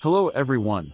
Hello everyone.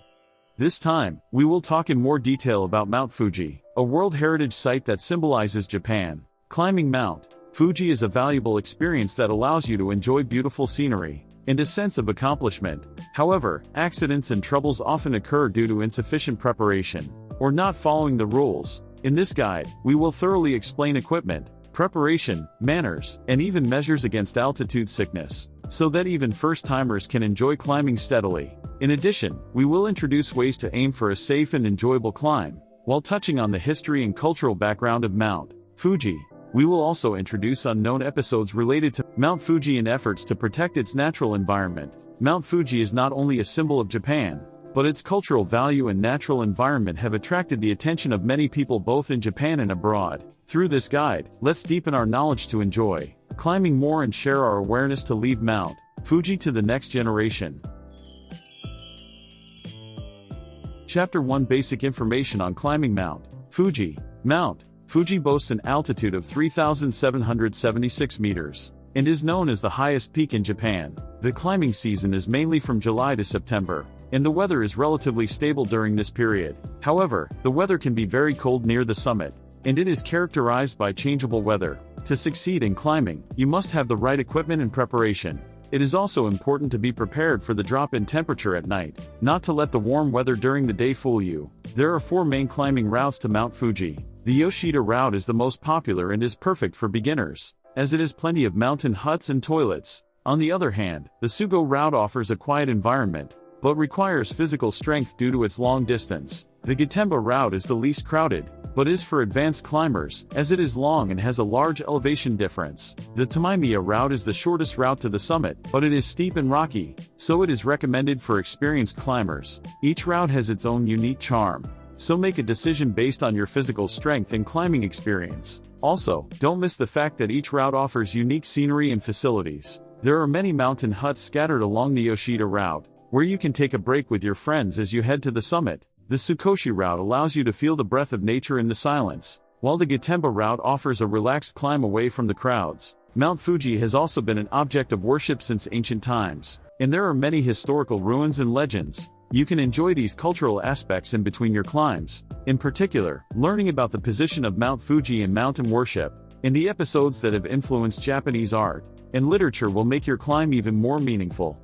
This time, we will talk in more detail about Mount Fuji, a World Heritage Site that symbolizes Japan. Climbing Mount Fuji is a valuable experience that allows you to enjoy beautiful scenery and a sense of accomplishment. However, accidents and troubles often occur due to insufficient preparation or not following the rules. In this guide, we will thoroughly explain equipment, preparation, manners, and even measures against altitude sickness, so that even first-timers can enjoy climbing steadily. In addition, we will introduce ways to aim for a safe and enjoyable climb, while touching on the history and cultural background of Mount Fuji. We will also introduce unknown episodes related to Mount Fuji and efforts to protect its natural environment. Mount Fuji is not only a symbol of Japan, but its cultural value and natural environment have attracted the attention of many people both in Japan and abroad. Through this guide, let's deepen our knowledge to enjoy climbing more and share our awareness to leave Mount Fuji to the next generation. Chapter 1 Basic Information on Climbing Mount Fuji. Mount Fuji boasts an altitude of 3,776 meters, and is known as the highest peak in Japan. The climbing season is mainly from July to September, and the weather is relatively stable during this period. However, the weather can be very cold near the summit, and it is characterized by changeable weather. To succeed in climbing, you must have the right equipment and preparation. It is also important to be prepared for the drop in temperature at night, not to let the warm weather during the day fool you. There are 4 main climbing routes to Mount Fuji. The Yoshida route is the most popular and is perfect for beginners, as it has plenty of mountain huts and toilets. On the other hand, the Sugo route offers a quiet environment, but requires physical strength due to its long distance. The Gatemba route is the least crowded, but is for advanced climbers, as it is long and has a large elevation difference. The Tamimiya route is the shortest route to the summit, but it is steep and rocky, so it is recommended for experienced climbers. Each route has its own unique charm, so make a decision based on your physical strength and climbing experience. Also, don't miss the fact that each route offers unique scenery and facilities. There are many mountain huts scattered along the Yoshida route, where you can take a break with your friends as you head to the summit. The Tsukoshi route allows you to feel the breath of nature in the silence, while the Gatemba route offers a relaxed climb away from the crowds. Mount Fuji has also been an object of worship since ancient times, and there are many historical ruins and legends. You can enjoy these cultural aspects in between your climbs. In particular, learning about the position of Mount Fuji and mountain worship, in the episodes that have influenced Japanese art and literature will make your climb even more meaningful.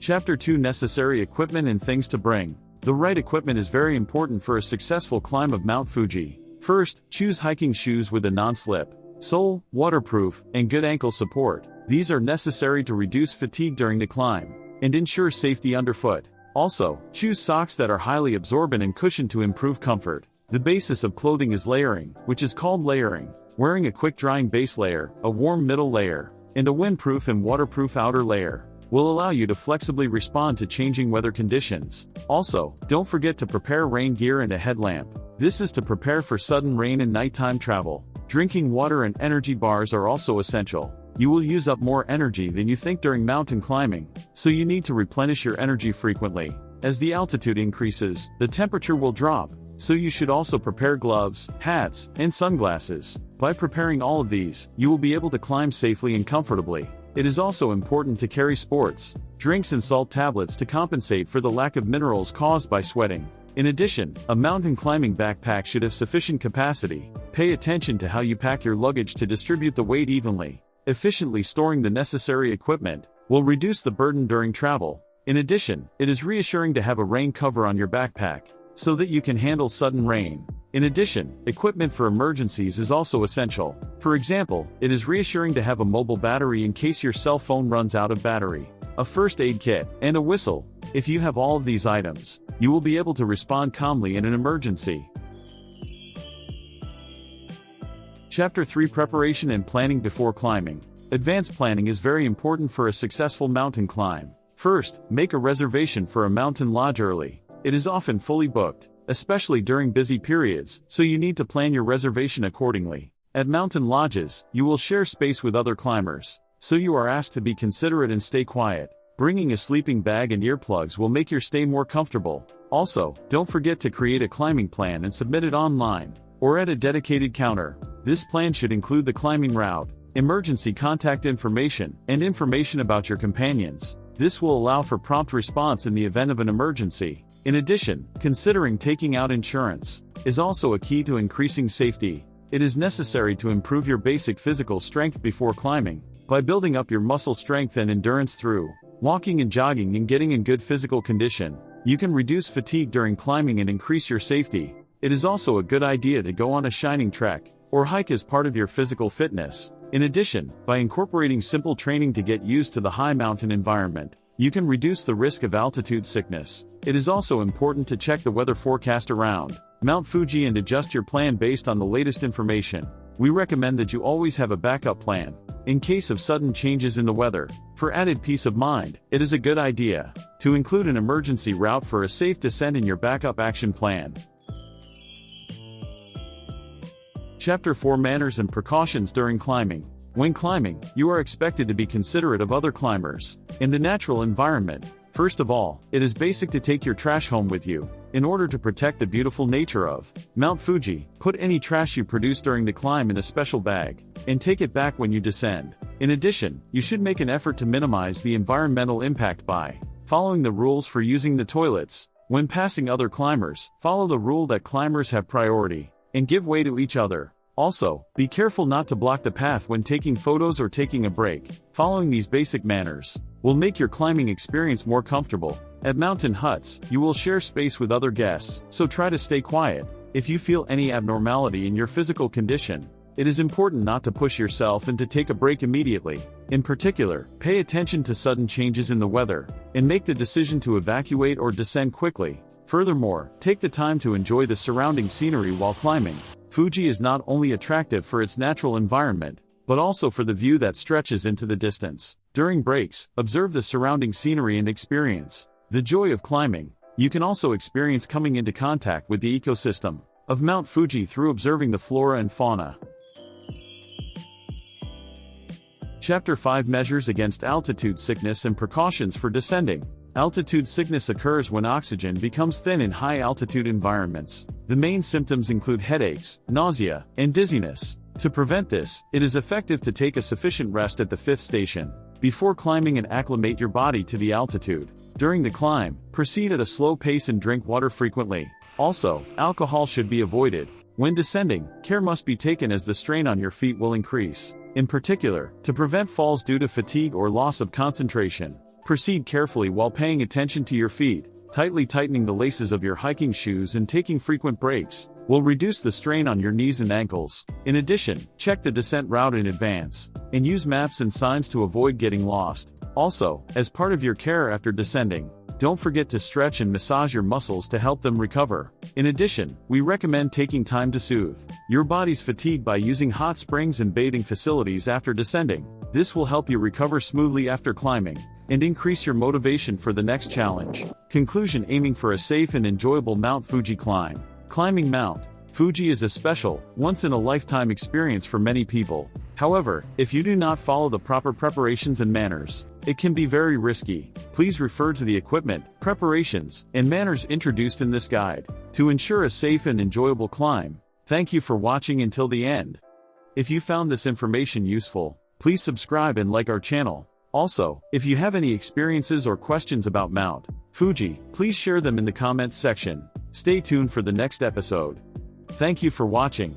Chapter 2 Necessary Equipment and Things to Bring. The right equipment is very important for a successful climb of Mount Fuji. First, choose hiking shoes with a non-slip sole, waterproof, and good ankle support. These are necessary to reduce fatigue during the climb and ensure safety underfoot. Also, choose socks that are highly absorbent and cushioned to improve comfort. The basis of clothing is layering, which is called layering. Wearing a quick-drying base layer, a warm middle layer, and a windproof and waterproof outer layer will allow you to flexibly respond to changing weather conditions. Also, don't forget to prepare rain gear and a headlamp. This is to prepare for sudden rain and nighttime travel. Drinking water and energy bars are also essential. You will use up more energy than you think during mountain climbing, so you need to replenish your energy frequently. As the altitude increases, the temperature will drop, so you should also prepare gloves, hats, and sunglasses. By preparing all of these, you will be able to climb safely and comfortably. It is also important to carry sports drinks and salt tablets to compensate for the lack of minerals caused by sweating. In addition, a mountain climbing backpack should have sufficient capacity. Pay attention to how you pack your luggage to distribute the weight evenly. Efficiently storing the necessary equipment will reduce the burden during travel. In addition, it is reassuring to have a rain cover on your backpack, so that you can handle sudden rain. In addition, equipment for emergencies is also essential. For example, it is reassuring to have a mobile battery in case your cell phone runs out of battery, a first aid kit, and a whistle. If you have all of these items, you will be able to respond calmly in an emergency. Chapter 3 Preparation and Planning Before Climbing. Advanced planning is very important for a successful mountain climb. First, make a reservation for a mountain lodge early. It is often fully booked, especially during busy periods, so you need to plan your reservation accordingly. At mountain lodges, you will share space with other climbers, so you are asked to be considerate and stay quiet. Bringing a sleeping bag and earplugs will make your stay more comfortable. Also, don't forget to create a climbing plan and submit it online, or at a dedicated counter. This plan should include the climbing route, emergency contact information, and information about your companions. This will allow for prompt response in the event of an emergency. In addition, considering taking out insurance is also a key to increasing safety. It is necessary to improve your basic physical strength before climbing. By building up your muscle strength and endurance through walking and jogging and getting in good physical condition, you can reduce fatigue during climbing and increase your safety. It is also a good idea to go on a shining trek or hike as part of your physical fitness. In addition, by incorporating simple training to get used to the high mountain environment, you can reduce the risk of altitude sickness. It is also important to check the weather forecast around Mount Fuji and adjust your plan based on the latest information. We recommend that you always have a backup plan in case of sudden changes in the weather. For added peace of mind, it is a good idea to include an emergency route for a safe descent in your backup action plan. Chapter 4: Manners and Precautions During Climbing. When climbing, you are expected to be considerate of other climbers in the natural environment. First of all, it is basic to take your trash home with you. In order to protect the beautiful nature of Mount Fuji, put any trash you produce during the climb in a special bag and take it back when you descend. In addition, you should make an effort to minimize the environmental impact by following the rules for using the toilets. When passing other climbers, follow the rule that climbers have priority and give way to each other. Also, be careful not to block the path when taking photos or taking a break. Following these basic manners will make your climbing experience more comfortable. At mountain huts, you will share space with other guests, so try to stay quiet. If you feel any abnormality in your physical condition, it is important not to push yourself and to take a break immediately. In particular, pay attention to sudden changes in the weather and make the decision to evacuate or descend quickly. Furthermore, take the time to enjoy the surrounding scenery while climbing. Fuji is not only attractive for its natural environment, but also for the view that stretches into the distance. During breaks, observe the surrounding scenery and experience the joy of climbing. You can also experience coming into contact with the ecosystem of Mount Fuji through observing the flora and fauna. Chapter 5: Measures Against Altitude Sickness and Precautions for Descending. Altitude sickness occurs when oxygen becomes thin in high-altitude environments. The main symptoms include headaches, nausea, and dizziness. To prevent this, it is effective to take a sufficient rest at the 5th station before climbing and acclimate your body to the altitude. During the climb, proceed at a slow pace and drink water frequently. Also, alcohol should be avoided. When descending, care must be taken as the strain on your feet will increase. In particular, to prevent falls due to fatigue or loss of concentration, proceed carefully while paying attention to your feet. Tightly tightening the laces of your hiking shoes and taking frequent breaks will reduce the strain on your knees and ankles. In addition, check the descent route in advance and use maps and signs to avoid getting lost. Also, as part of your care after descending, don't forget to stretch and massage your muscles to help them recover. In addition, we recommend taking time to soothe your body's fatigue by using hot springs and bathing facilities after descending. This will help you recover smoothly after climbing and increase your motivation for the next challenge. Conclusion: aiming for a safe and enjoyable Mount Fuji climb. Climbing Mount Fuji is a special, once-in-a-lifetime experience for many people. However, if you do not follow the proper preparations and manners, it can be very risky. Please refer to the equipment, preparations, and manners introduced in this guide to ensure a safe and enjoyable climb. Thank you for watching until the end. If you found this information useful, please subscribe and like our channel. Also, if you have any experiences or questions about Mount Fuji, please share them in the comments section. Stay tuned for the next episode. Thank you for watching.